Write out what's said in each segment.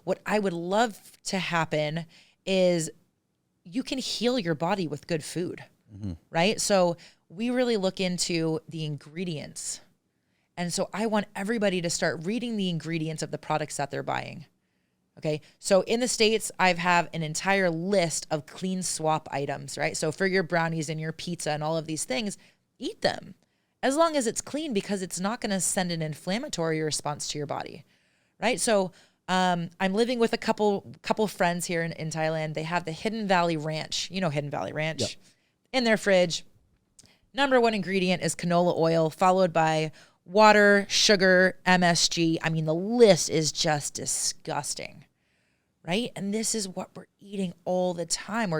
what I would love to happen is you can heal your body with good food, right? So we really look into the ingredients. And so I want everybody to start reading the ingredients of the products that they're buying. Okay. So in the States, I have an entire list of clean swap items, right? So for your brownies and your pizza and all of these things, eat them as long as it's clean, because it's not going to send an inflammatory response to your body, right? So I'm living with a couple friends here in Thailand. They have the Hidden Valley Ranch. You know Hidden Valley Ranch. Yep. In their fridge. Number one ingredient is canola oil, followed by water, sugar, MSG. I mean, the list is just disgusting, right? And this is what we're eating all the time.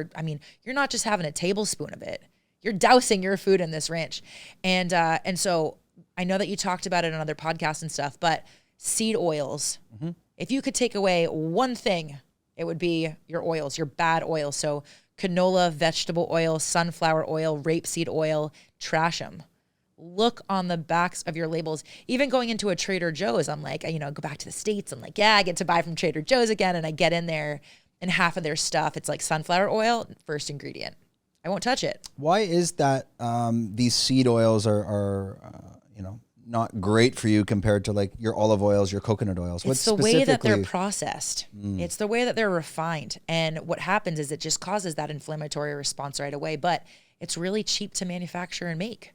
You're not just having a tablespoon of it. You're dousing your food in this ranch. And so I know that you talked about it on other podcasts and stuff, but seed oils. Mm-hmm. If you could take away one thing, it would be your oils, your bad oils. So canola, vegetable oil, sunflower oil, rapeseed oil, trash them. Look on the backs of your labels. Even going into a Trader Joe's, I'm like, go back to the States. I'm like, yeah, I get to buy from Trader Joe's again. And I get in there and half of their stuff, it's like sunflower oil, first ingredient. I won't touch it. Why is that these seed oils are not great for you compared to like your olive oils, your coconut oils? It's the way that they're processed. It's the way that they're refined. And what happens is it just causes that inflammatory response right away. But it's really cheap to manufacture and make,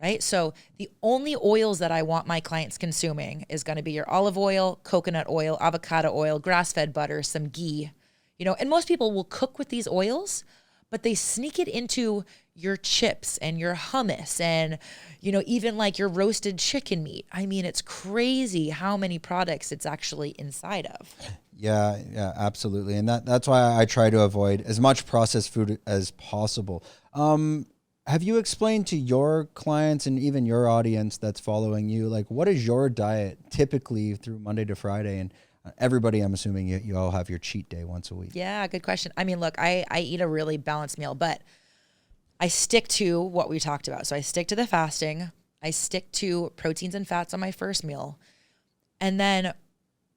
right? So the only oils that I want my clients consuming is going to be your olive oil, coconut oil, avocado oil, grass-fed butter, some ghee, and most people will cook with these oils, but they sneak it into your chips and your hummus and, even like your roasted chicken meat. I mean, it's crazy how many products it's actually inside of. Yeah, absolutely. And that's why I try to avoid as much processed food as possible. Have you explained to your clients and even your audience that's following you, like, what is your diet typically through Monday to Friday? And everybody, I'm assuming you all have your cheat day once a week. Yeah, good question. I mean, look, I eat a really balanced meal, but I stick to what we talked about. So I stick to the fasting. I stick to proteins and fats on my first meal. And then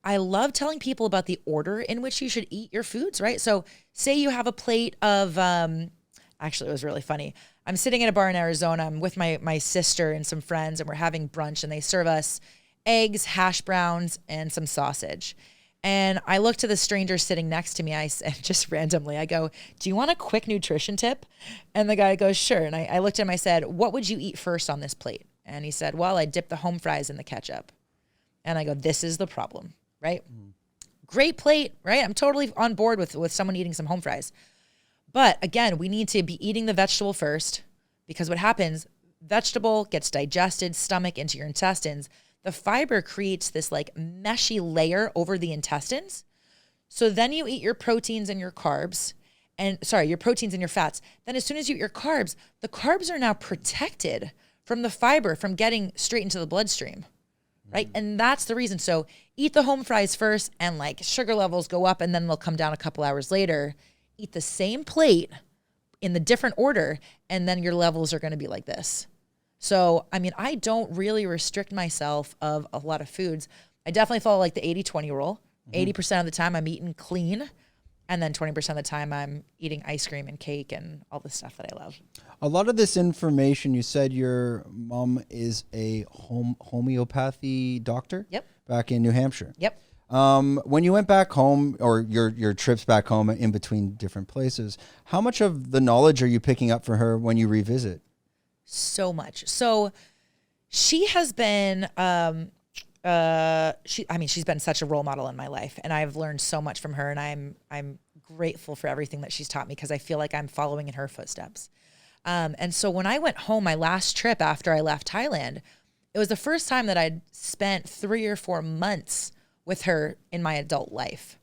I love telling people about the order in which you should eat your foods, right? So say you have a plate of, actually, it was really funny. I'm sitting in a bar in Arizona. I'm with my sister and some friends, and we're having brunch, and they serve us eggs, hash browns, and some sausage. And I look to the stranger sitting next to me. I said, just randomly, I go, do you want a quick nutrition tip? And the guy goes, sure. And I looked at him, I said, what would you eat first on this plate? And he said, well, I dip the home fries in the ketchup. And I go, this is the problem, right? Great plate, right? I'm totally on board with someone eating some home fries. But again, we need to be eating the vegetable first, because what happens, vegetable gets digested, stomach into your intestines. The fiber creates this like meshy layer over the intestines. So then you eat your proteins and your carbs, your proteins and your fats. Then as soon as you eat your carbs, the carbs are now protected from the fiber from getting straight into the bloodstream, right? And that's the reason. So eat the home fries first, and like sugar levels go up and then they'll come down a couple hours later. Eat the same plate in the different order, and then your levels are going to be like this. So, I mean, I don't really restrict myself of a lot of foods. I definitely follow like the 80-20 rule. 80% of the time I'm eating clean, and then 20% of the time I'm eating ice cream and cake and all the stuff that I love. A lot of this information, you said your mom is a homeopathy doctor? Yep. Back in New Hampshire? Yep. When you went back home, or your trips back home in between different places, how much of the knowledge are you picking up for her when you revisit? So much. So she has been, she's been such a role model in my life, and I've learned so much from her, and I'm grateful for everything that she's taught me, because I feel like I'm following in her footsteps. And so when I went home, my last trip after I left Thailand, it was the first time that I'd spent 3 or 4 months with her in my adult life.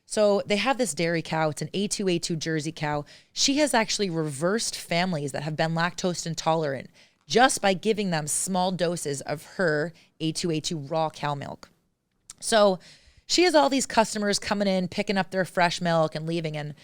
So they have this dairy cow. It's an A2 Jersey cow. She has actually reversed families that have been lactose intolerant just by giving them small doses of her A2 raw cow milk. So she has all these customers coming in, picking up their fresh milk and leaving. And